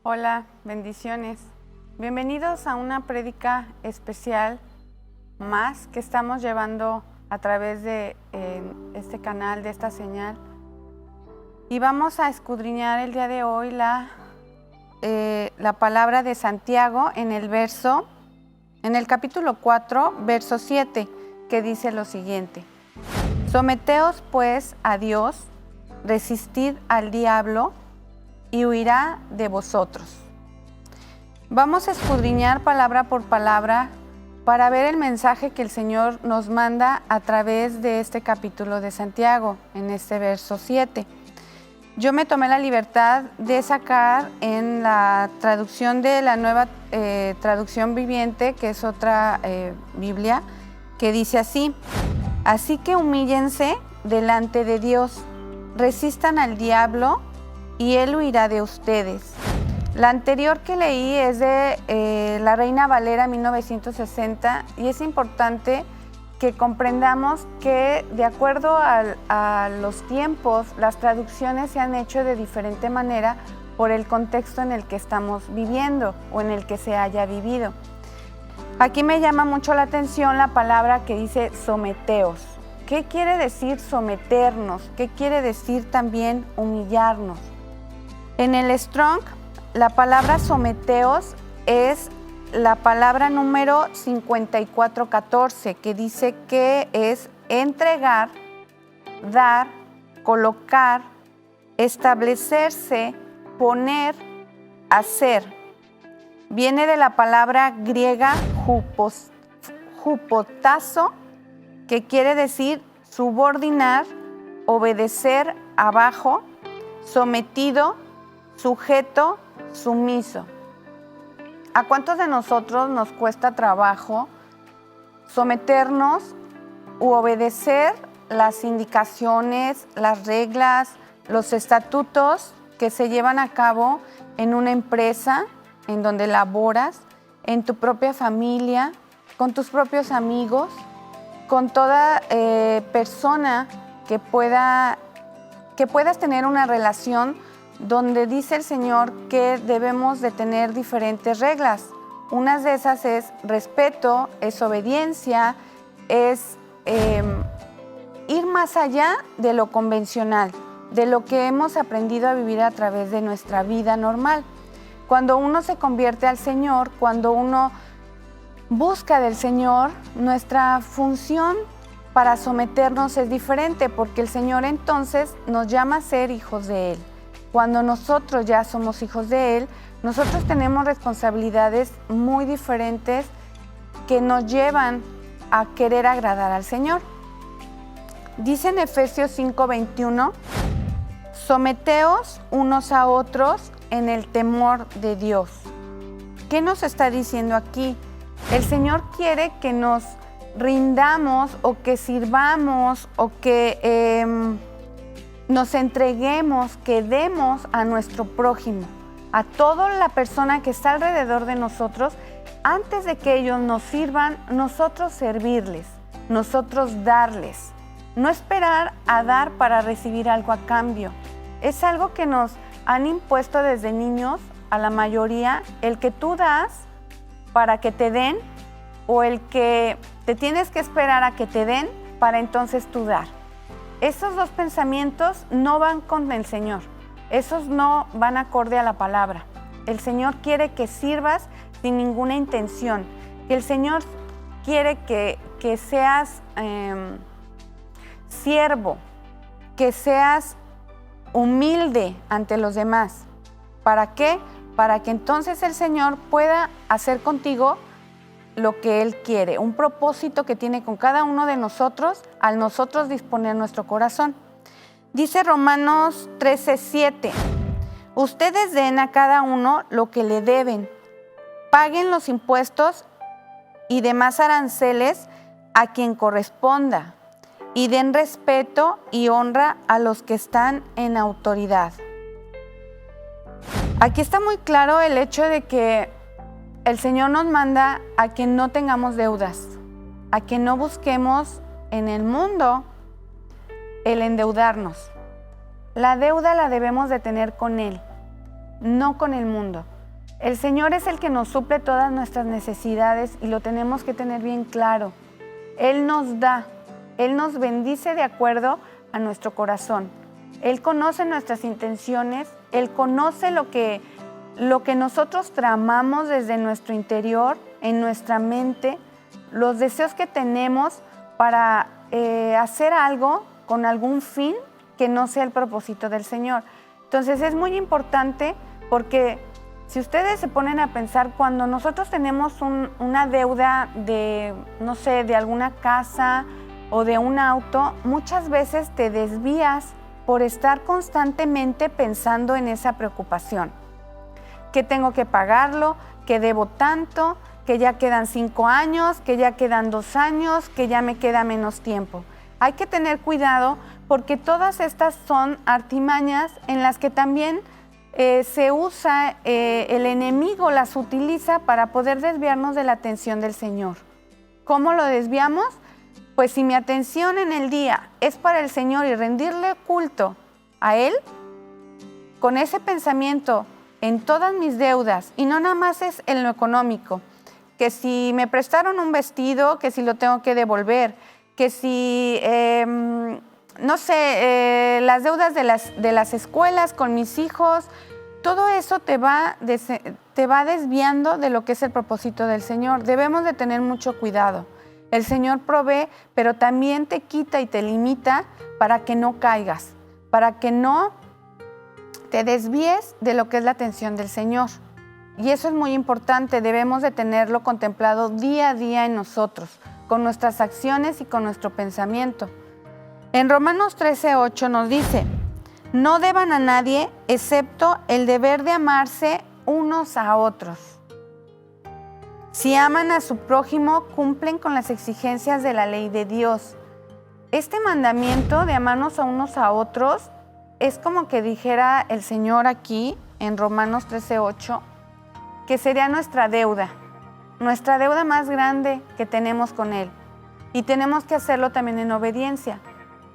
Hola, bendiciones. Bienvenidos a una prédica especial más que estamos llevando a través de este canal, de esta señal. Y vamos a escudriñar el día de hoy la palabra de Santiago en el capítulo 4, verso 7, que dice lo siguiente: Someteos pues a Dios, resistid al diablo y huirá de vosotros. Vamos a escudriñar palabra por palabra para ver el mensaje que el Señor nos manda a través de este capítulo de Santiago, en este verso 7. Yo me tomé la libertad de sacar en la traducción de la nueva traducción viviente, que es otra Biblia, que dice así: Así que humíllense delante de Dios, resistan al diablo y él huirá de ustedes. La anterior que leí es de la Reina Valera 1960 y es importante que comprendamos que de acuerdo a los tiempos, las traducciones se han hecho de diferente manera por el contexto en el que estamos viviendo o en el que se haya vivido. Aquí me llama mucho la atención la palabra que dice someteos. ¿Qué quiere decir someternos? ¿Qué quiere decir también humillarnos? En el Strong, la palabra someteos es la palabra número 5414, que dice que es entregar, dar, colocar, establecerse, poner, hacer. Viene de la palabra griega hupotazo, que quiere decir subordinar, obedecer abajo, sometido, sujeto, sumiso. ¿A cuántos de nosotros nos cuesta trabajo someternos u obedecer las indicaciones, las reglas, los estatutos que se llevan a cabo en una empresa en donde laboras, en tu propia familia, con tus propios amigos, con toda persona que puedas tener una relación donde dice el Señor que debemos de tener diferentes reglas? Unas de esas es respeto, es obediencia, es ir más allá de lo convencional, de lo que hemos aprendido a vivir a través de nuestra vida normal. Cuando uno se convierte al Señor, cuando uno busca del Señor, nuestra función para someternos es diferente, porque el Señor entonces nos llama a ser hijos de Él. Cuando nosotros ya somos hijos de Él, nosotros tenemos responsabilidades muy diferentes que nos llevan a querer agradar al Señor. Dice en Efesios 5:21, someteos unos a otros en el temor de Dios. ¿Qué nos está diciendo aquí? El Señor quiere que nos rindamos o que sirvamos o que nos entreguemos, que demos a nuestro prójimo, a toda la persona que está alrededor de nosotros. Antes de que ellos nos sirvan, nosotros servirles, nosotros darles. No esperar a dar para recibir algo a cambio. Es algo que nos han impuesto desde niños, a la mayoría, el que tú das para que te den, o el que te tienes que esperar a que te den para entonces tú dar. Esos dos pensamientos no van con el Señor. Esos no van acorde a la palabra. El Señor quiere que sirvas sin ninguna intención. El Señor quiere que seas siervo, que seas humilde ante los demás. ¿Para qué? Para que entonces el Señor pueda hacer contigo lo que Él quiere, un propósito que tiene con cada uno de nosotros al nosotros disponer nuestro corazón. Dice Romanos 13:7, ustedes den a cada uno lo que le deben, paguen los impuestos y demás aranceles a quien corresponda, y den respeto y honra a los que están en autoridad. Aquí está muy claro el hecho de que el Señor nos manda a que no tengamos deudas, a que no busquemos en el mundo el endeudarnos. La deuda la debemos de tener con Él, no con el mundo. El Señor es el que nos suple todas nuestras necesidades y lo tenemos que tener bien claro. Él nos da, Él nos bendice de acuerdo a nuestro corazón. Él conoce nuestras intenciones, Él conoce lo que nosotros tramamos desde nuestro interior, en nuestra mente, los deseos que tenemos para hacer algo con algún fin que no sea el propósito del Señor. Entonces es muy importante porque si ustedes se ponen a pensar, cuando nosotros tenemos una deuda de, no sé, de alguna casa o de un auto, muchas veces te desvías por estar constantemente pensando en esa preocupación. Que tengo que pagarlo, que debo tanto, que ya quedan 5 años, que ya quedan 2 años, que ya me queda menos tiempo. Hay que tener cuidado porque todas estas son artimañas en las que también se usa, el enemigo las utiliza para poder desviarnos de la atención del Señor. ¿Cómo lo desviamos? Pues si mi atención en el día es para el Señor y rendirle culto a Él, con ese pensamiento en todas mis deudas, y no nada más es en lo económico, que si me prestaron un vestido, que si lo tengo que devolver, que si, no sé, las deudas de las escuelas con mis hijos, todo eso te va desviando de lo que es el propósito del Señor. Debemos de tener mucho cuidado. El Señor provee, pero también te quita y te limita para que no caigas, para que no te desvíes de lo que es la atención del Señor. Y eso es muy importante, debemos de tenerlo contemplado día a día en nosotros, con nuestras acciones y con nuestro pensamiento. En Romanos 13:8 nos dice: no deban a nadie excepto el deber de amarse unos a otros. Si aman a su prójimo, cumplen con las exigencias de la ley de Dios. Este mandamiento de amarnos a unos a otros es como que dijera el Señor aquí en Romanos 13:8, que sería nuestra deuda más grande que tenemos con Él. Y tenemos que hacerlo también en obediencia,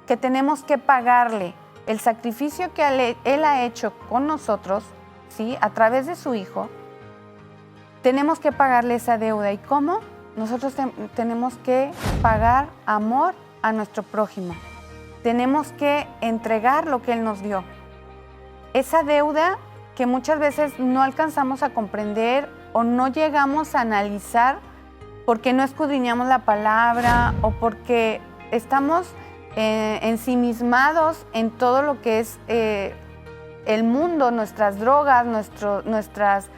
que tenemos que pagarle el sacrificio que Él ha hecho con nosotros, ¿sí? A través de su Hijo. Tenemos que pagarle esa deuda. ¿Y cómo? Nosotros tenemos que pagar amor a nuestro prójimo. Tenemos que entregar lo que Él nos dio. Esa deuda que muchas veces no alcanzamos a comprender o no llegamos a analizar porque no escudriñamos la palabra o porque estamos ensimismados en todo lo que es el mundo, nuestras drogas, nuestros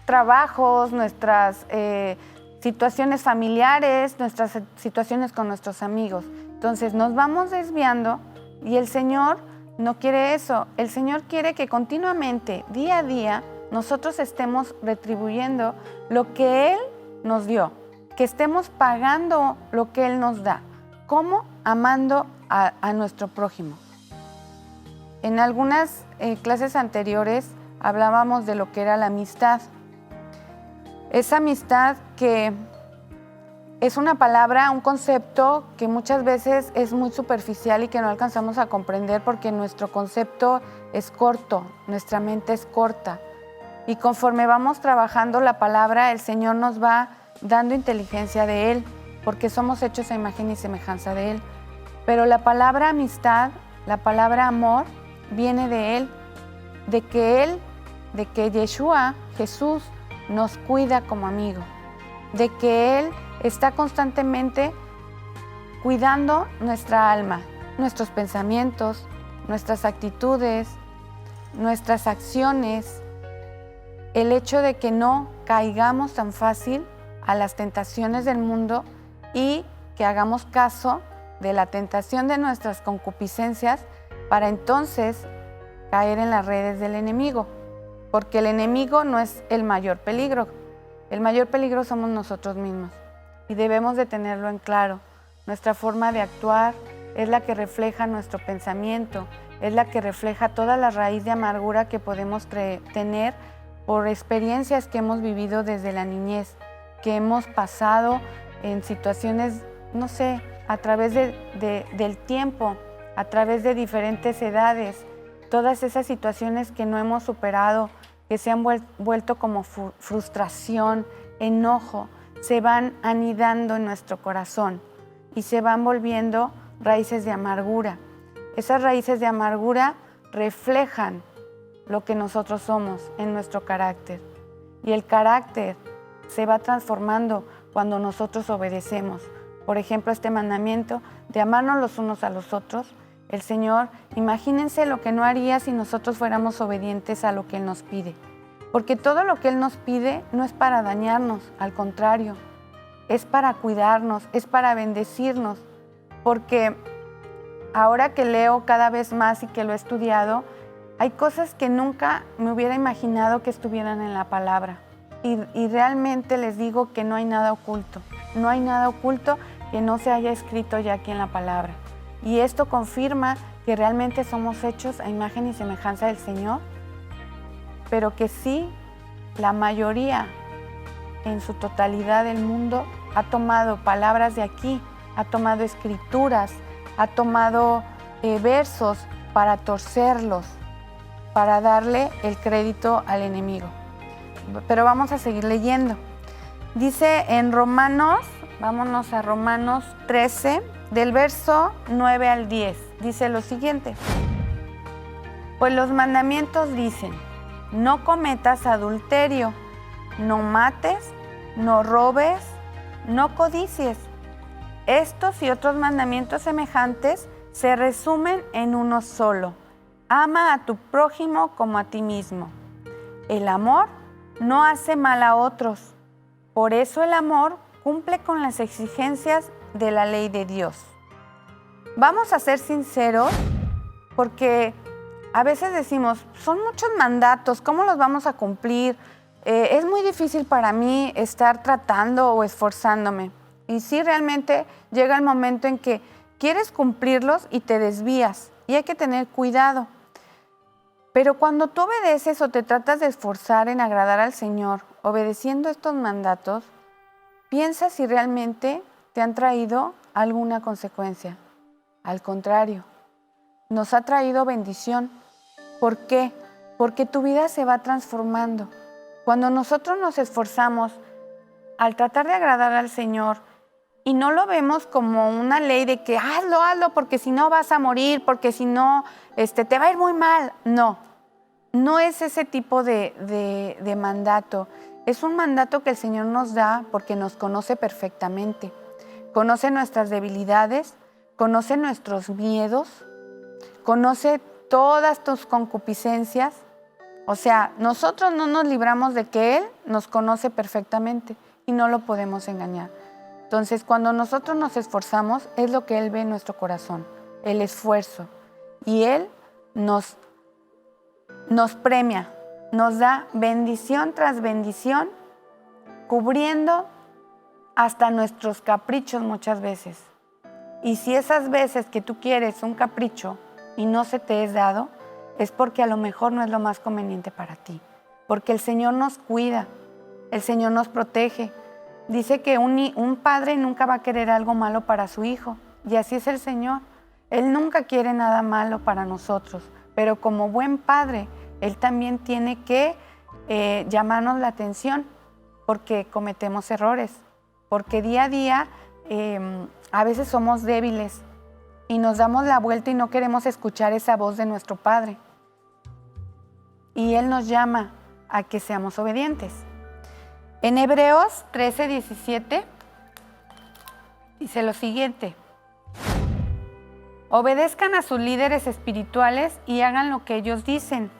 trabajos, nuestras situaciones familiares, nuestras situaciones con nuestros amigos. Entonces nos vamos desviando y el Señor no quiere eso. El Señor quiere que continuamente, día a día, nosotros estemos retribuyendo lo que Él nos dio, que estemos pagando lo que Él nos da. ¿Cómo? Amando a nuestro prójimo. En algunas clases anteriores hablábamos de lo que era la amistad. Esa amistad que es una palabra, un concepto que muchas veces es muy superficial y que no alcanzamos a comprender porque nuestro concepto es corto, nuestra mente es corta. Y conforme vamos trabajando la palabra, el Señor nos va dando inteligencia de Él, porque somos hechos a imagen y semejanza de Él. Pero la palabra amistad, la palabra amor, viene de Él, de que Yeshua, Jesús, nos cuida como amigo, de que Él está constantemente cuidando nuestra alma, nuestros pensamientos, nuestras actitudes, nuestras acciones, el hecho de que no caigamos tan fácil a las tentaciones del mundo y que hagamos caso de la tentación de nuestras concupiscencias para entonces caer en las redes del enemigo, porque el enemigo no es el mayor peligro. El mayor peligro somos nosotros mismos y debemos de tenerlo en claro. Nuestra forma de actuar es la que refleja nuestro pensamiento, es la que refleja toda la raíz de amargura que podemos tener por experiencias que hemos vivido desde la niñez, que hemos pasado en situaciones, no sé, a través del tiempo, a través de diferentes edades, todas esas situaciones que no hemos superado que se han vuelto como frustración, enojo, se van anidando en nuestro corazón y se van volviendo raíces de amargura. Esas raíces de amargura reflejan lo que nosotros somos en nuestro carácter. Y el carácter se va transformando cuando nosotros obedecemos. Por ejemplo, este mandamiento de amarnos los unos a los otros. El Señor, imagínense lo que no haría si nosotros fuéramos obedientes a lo que Él nos pide. Porque todo lo que Él nos pide no es para dañarnos, al contrario, es para cuidarnos, es para bendecirnos. Porque ahora que leo cada vez más y que lo he estudiado, hay cosas que nunca me hubiera imaginado que estuvieran en la palabra. Y realmente les digo que no hay nada oculto. No hay nada oculto que no se haya escrito ya aquí en la palabra. Y esto confirma que realmente somos hechos a imagen y semejanza del Señor, pero que sí, la mayoría en su totalidad del mundo ha tomado palabras de aquí, ha tomado escrituras, ha tomado versos para torcerlos, para darle el crédito al enemigo. Pero vamos a seguir leyendo. Dice en Romanos, vámonos a Romanos 13, del verso 9 al 10. Dice lo siguiente: pues los mandamientos dicen, no cometas adulterio, no mates, no robes, no codicies. Estos y otros mandamientos semejantes se resumen en uno solo: ama a tu prójimo como a ti mismo. El amor no hace mal a otros. Por eso el amor cumple con las exigencias de la ley de Dios. Vamos a ser sinceros, porque a veces decimos, son muchos mandatos, ¿cómo los vamos a cumplir? Es muy difícil para mí estar tratando o esforzándome. Y sí, realmente llega el momento en que quieres cumplirlos y te desvías, y hay que tener cuidado. Pero cuando tú obedeces o te tratas de esforzar en agradar al Señor, obedeciendo estos mandatos, piensa si realmente te han traído alguna consecuencia. Al contrario, nos ha traído bendición. ¿Por qué? Porque tu vida se va transformando. Cuando nosotros nos esforzamos al tratar de agradar al Señor y no lo vemos como una ley de que hazlo, porque si no vas a morir, porque si no te va a ir muy mal. No es ese tipo de mandato. Es un mandato que el Señor nos da porque nos conoce perfectamente. Conoce nuestras debilidades, conoce nuestros miedos, conoce todas tus concupiscencias. O sea, nosotros no nos libramos de que Él nos conoce perfectamente y no lo podemos engañar. Entonces, cuando nosotros nos esforzamos, es lo que Él ve en nuestro corazón, el esfuerzo. Y Él nos premia, nos da bendición tras bendición, cubriendo hasta nuestros caprichos muchas veces. Y si esas veces que tú quieres un capricho y no se te es dado, es porque a lo mejor no es lo más conveniente para ti. Porque el Señor nos cuida, el Señor nos protege. Dice que un padre nunca va a querer algo malo para su hijo. Y así es el Señor. Él nunca quiere nada malo para nosotros. Pero como buen padre, Él también tiene que llamarnos la atención porque cometemos errores. Porque día a día a veces somos débiles y nos damos la vuelta y no queremos escuchar esa voz de nuestro Padre. Y Él nos llama a que seamos obedientes. En Hebreos 13:17 dice lo siguiente: obedezcan a sus líderes espirituales y hagan lo que ellos dicen.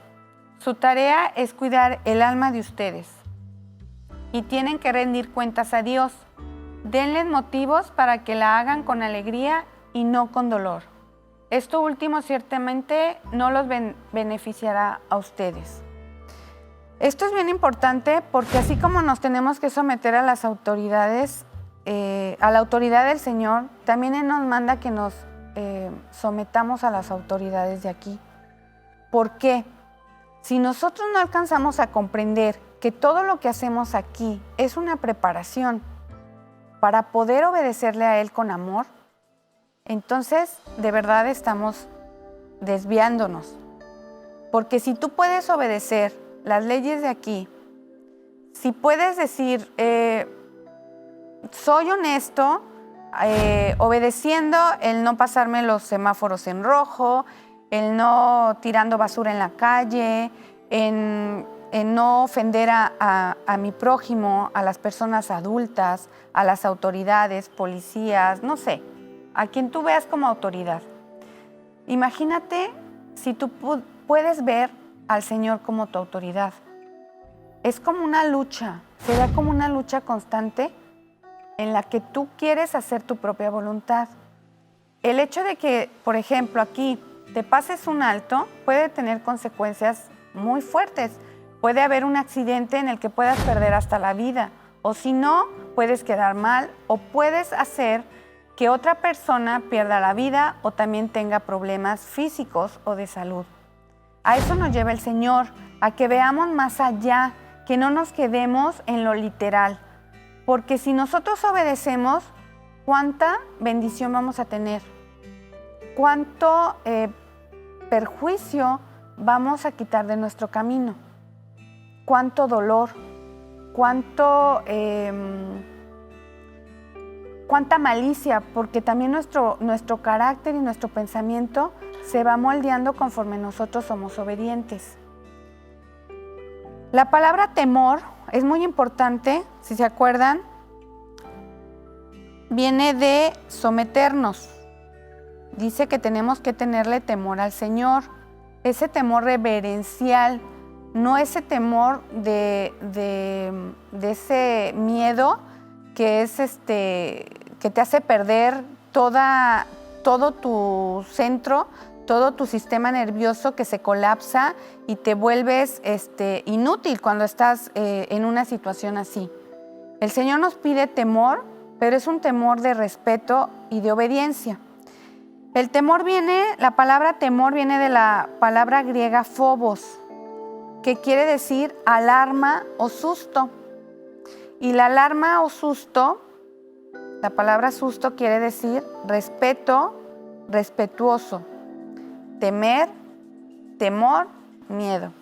Su tarea es cuidar el alma de ustedes y tienen que rendir cuentas a Dios. Denles motivos para que la hagan con alegría y no con dolor. Esto último ciertamente no los beneficiará a ustedes. Esto es bien importante porque así como nos tenemos que someter a las autoridades, a la autoridad del Señor, también Él nos manda que nos sometamos a las autoridades de aquí. ¿Por qué? Si nosotros no alcanzamos a comprender que todo lo que hacemos aquí es una preparación para poder obedecerle a Él con amor, entonces de verdad estamos desviándonos. Porque si tú puedes obedecer las leyes de aquí, si puedes decir, soy honesto, obedeciendo el no pasarme los semáforos en rojo, el no tirando basura en la calle, en no ofender a mi prójimo, a las personas adultas, a las autoridades, policías, no sé, a quien tú veas como autoridad. Imagínate si tú puedes ver al Señor como tu autoridad. Es como una lucha, sería como una lucha constante en la que tú quieres hacer tu propia voluntad. El hecho de que, por ejemplo, aquí te pases un alto puede tener consecuencias muy fuertes. Puede haber un accidente en el que puedas perder hasta la vida, o si no, puedes quedar mal o puedes hacer que otra persona pierda la vida o también tenga problemas físicos o de salud. A eso nos lleva el Señor, a que veamos más allá, que no nos quedemos en lo literal. Porque si nosotros obedecemos, ¿cuánta bendición vamos a tener? ¿Cuánto perjuicio vamos a quitar de nuestro camino? ¿Cuánto dolor? ¿Cuánta malicia? Porque también nuestro carácter y nuestro pensamiento se va moldeando conforme nosotros somos obedientes. La palabra temor es muy importante, si se acuerdan, viene de someternos. Dice que tenemos que tenerle temor al Señor, ese temor reverencial, no ese temor de ese miedo que es que te hace perder todo tu centro, todo tu sistema nervioso que se colapsa y te vuelves inútil cuando estás en una situación así. El Señor nos pide temor, pero es un temor de respeto y de obediencia. La palabra temor viene de la palabra griega phobos, que quiere decir alarma o susto. Y la alarma o susto, la palabra susto quiere decir respeto, respetuoso. Temer, temor, miedo.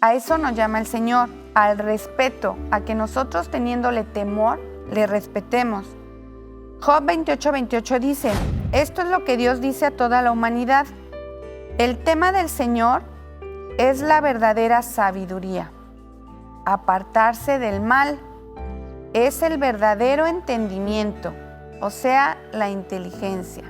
A eso nos llama el Señor, al respeto, a que nosotros teniéndole temor, le respetemos. Job 28:28 dice, esto es lo que Dios dice a toda la humanidad. El tema del Señor es la verdadera sabiduría. Apartarse del mal es el verdadero entendimiento, o sea, la inteligencia.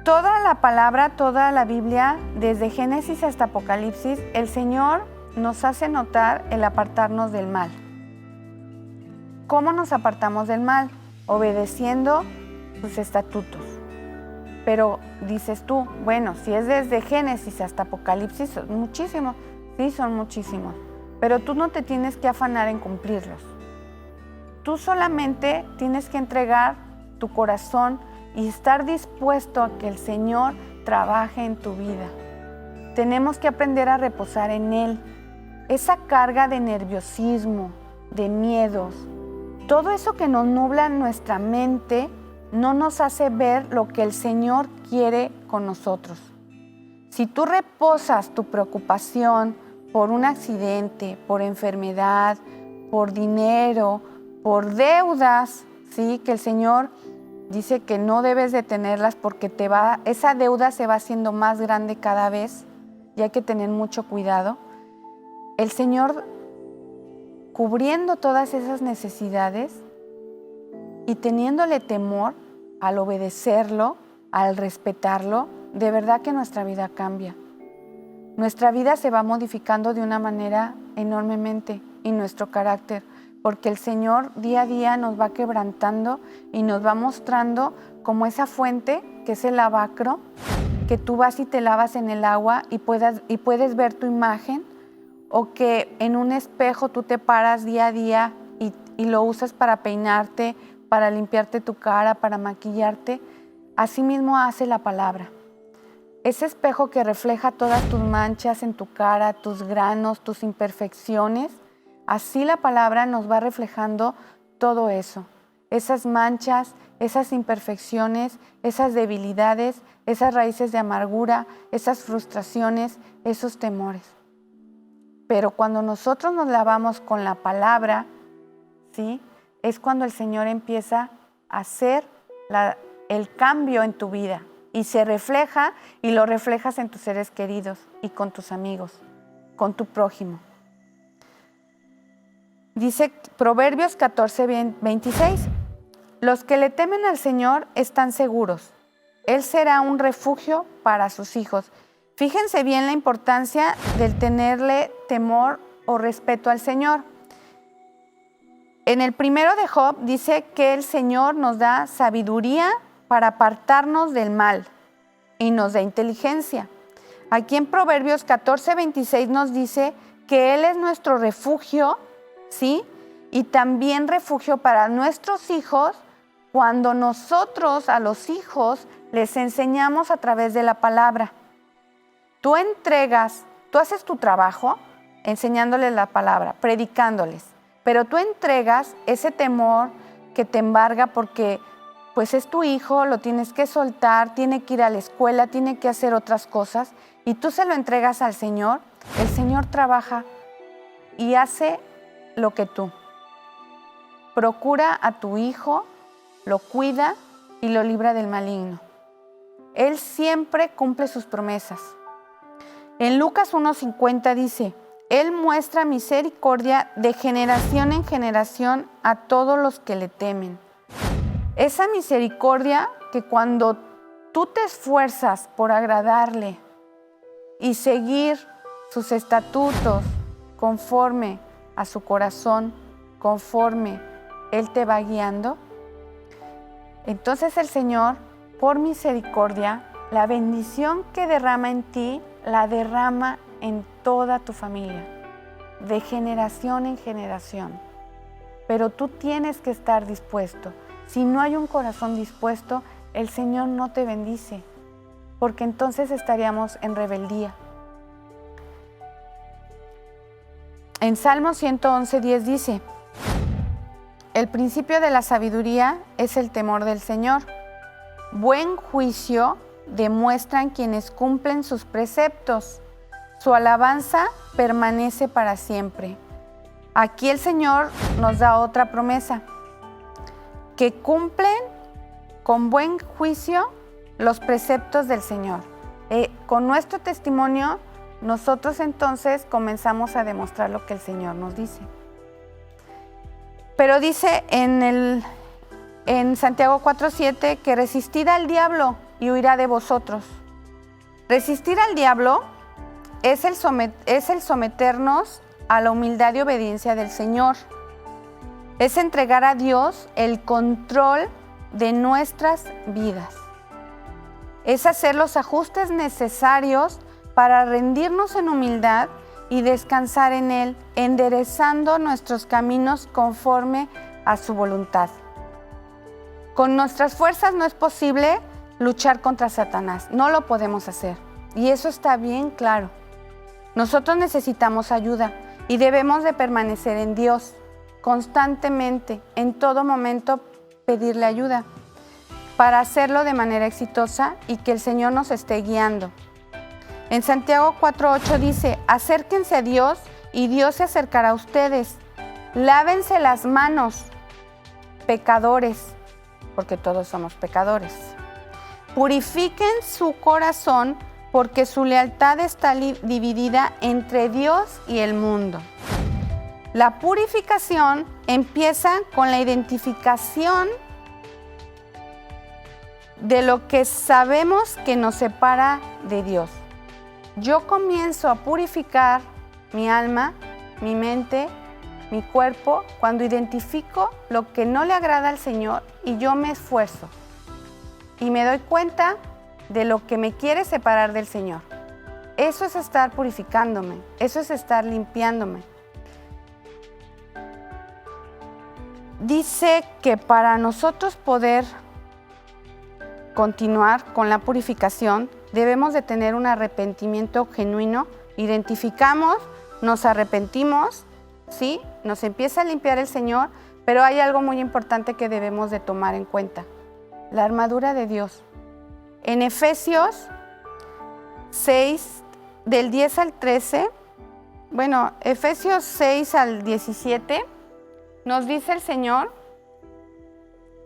Toda la palabra, toda la Biblia, desde Génesis hasta Apocalipsis, el Señor nos hace notar el apartarnos del mal. ¿Cómo nos apartamos del mal? Obedeciendo sus estatutos. Pero dices tú, bueno, si es desde Génesis hasta Apocalipsis, son muchísimos. Sí, son muchísimos. Pero tú no te tienes que afanar en cumplirlos. Tú solamente tienes que entregar tu corazón y estar dispuesto a que el Señor trabaje en tu vida. Tenemos que aprender a reposar en Él. Esa carga de nerviosismo, de miedos, todo eso que nos nubla nuestra mente, no nos hace ver lo que el Señor quiere con nosotros. Si tú reposas tu preocupación por un accidente, por enfermedad, por dinero, por deudas, ¿sí? Que el Señor dice que no debes de tenerlas porque esa deuda se va haciendo más grande cada vez y hay que tener mucho cuidado. El Señor, cubriendo todas esas necesidades y teniéndole temor al obedecerlo, al respetarlo, de verdad que nuestra vida cambia. Nuestra vida se va modificando de una manera enormemente y nuestro carácter, porque el Señor día a día nos va quebrantando y nos va mostrando como esa fuente que es el lavacro, que tú vas y te lavas en el agua y puedes ver tu imagen, o que en un espejo tú te paras día a día y lo usas para peinarte, para limpiarte tu cara, para maquillarte. Así mismo hace la palabra. Ese espejo que refleja todas tus manchas en tu cara, tus granos, tus imperfecciones, así la palabra nos va reflejando todo eso. Esas manchas, esas imperfecciones, esas debilidades, esas raíces de amargura, esas frustraciones, esos temores. Pero cuando nosotros nos lavamos con la palabra, ¿sí?, es cuando el Señor empieza a hacer el cambio en tu vida y se refleja, y lo reflejas en tus seres queridos y con tus amigos, con tu prójimo. Dice Proverbios 14:26, los que le temen al Señor están seguros. Él será un refugio para sus hijos. Fíjense bien la importancia del tenerle temor o respeto al Señor. En el primero de Job dice que el Señor nos da sabiduría para apartarnos del mal y nos da inteligencia. Aquí en Proverbios 14:26 nos dice que Él es nuestro refugio, ¿sí? Y también refugio para nuestros hijos cuando nosotros a los hijos les enseñamos a través de la palabra. Tú haces tu trabajo enseñándoles la palabra, predicándoles, pero tú entregas ese temor que te embarga porque pues es tu hijo, lo tienes que soltar, tiene que ir a la escuela, tiene que hacer otras cosas y tú se lo entregas al Señor. El Señor trabaja y hace lo que tú. Procura a tu hijo, lo cuida y lo libra del maligno. Él siempre cumple sus promesas. En Lucas 1:50 dice, Él muestra misericordia de generación en generación a todos los que le temen. Esa misericordia que cuando tú te esfuerzas por agradarle y seguir sus estatutos conforme a su corazón, conforme Él te va guiando, entonces el Señor, por misericordia, la bendición que derrama en ti, la derrama en toda tu familia, de generación en generación. Pero tú tienes que estar dispuesto. Si no hay un corazón dispuesto, el Señor no te bendice, porque entonces estaríamos en rebeldía. En Salmo 111:10 dice, el principio de la sabiduría es el temor del Señor. Buen juicio demuestran quienes cumplen sus preceptos. Su alabanza permanece para siempre. Aquí el Señor nos da otra promesa, que cumplen con buen juicio los preceptos del Señor. Con nuestro testimonio, nosotros entonces comenzamos a demostrar lo que el Señor nos dice. Pero dice en Santiago 4:7 que resistid al diablo y huirá de vosotros. Resistir al diablo es el someternos a la humildad y obediencia del Señor. Es entregar a Dios el control de nuestras vidas. Es hacer los ajustes necesarios para rendirnos en humildad y descansar en Él, enderezando nuestros caminos conforme a su voluntad. Con nuestras fuerzas no es posible luchar contra Satanás, no lo podemos hacer. Y eso está bien claro. Nosotros necesitamos ayuda y debemos de permanecer en Dios constantemente, en todo momento pedirle ayuda para hacerlo de manera exitosa y que el Señor nos esté guiando. En Santiago 4:8 dice, acérquense a Dios y Dios se acercará a ustedes. Lávense las manos, pecadores, porque todos somos pecadores. Purifiquen su corazón, porque su lealtad está dividida entre Dios y el mundo. La purificación empieza con la identificación de lo que sabemos que nos separa de Dios. Yo comienzo a purificar mi alma, mi mente, mi cuerpo, cuando identifico lo que no le agrada al Señor y yo me esfuerzo. Y me doy cuenta de lo que me quiere separar del Señor. Eso es estar purificándome, eso es estar limpiándome. Dice que para nosotros poder continuar con la purificación, debemos de tener un arrepentimiento genuino. Identificamos, nos arrepentimos, ¿sí? Nos empieza a limpiar el Señor, pero hay algo muy importante que debemos de tomar en cuenta. La armadura de Dios. En Efesios 6, del 10 al 13, Bueno, Efesios 6 al 17 nos dice el Señor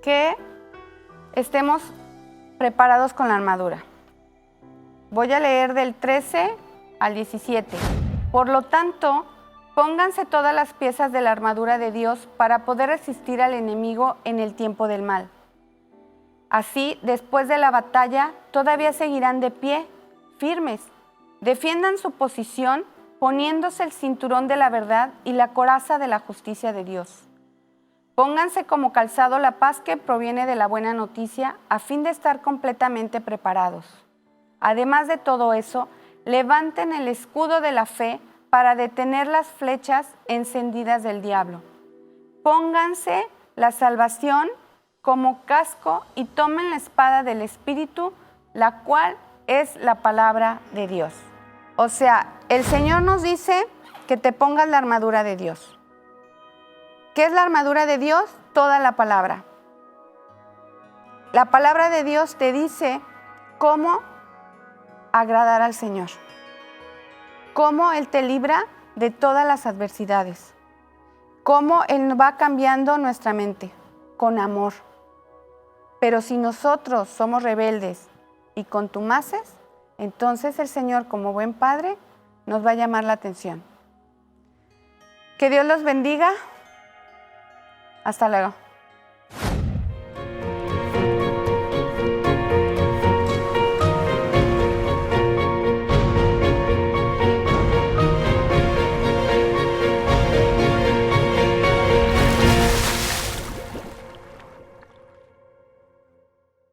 que estemos preparados con la armadura. Voy a leer del 13 al 17. Por lo tanto, pónganse todas las piezas de la armadura de Dios para poder resistir al enemigo en el tiempo del mal. Así, después de la batalla, todavía seguirán de pie, firmes. Defiendan su posición poniéndose el cinturón de la verdad y la coraza de la justicia de Dios. Pónganse como calzado la paz que proviene de la buena noticia a fin de estar completamente preparados. Además de todo eso, levanten el escudo de la fe para detener las flechas encendidas del diablo. Pónganse la salvación como casco y tomen la espada del Espíritu, la cual es la palabra de Dios. O sea, el Señor nos dice que te pongas la armadura de Dios. ¿Qué es la armadura de Dios? Toda la palabra. La palabra de Dios te dice cómo agradar al Señor, cómo Él te libra de todas las adversidades, cómo Él va cambiando nuestra mente con amor. Pero si nosotros somos rebeldes y contumaces, entonces el Señor, como buen Padre, nos va a llamar la atención. Que Dios los bendiga. Hasta luego.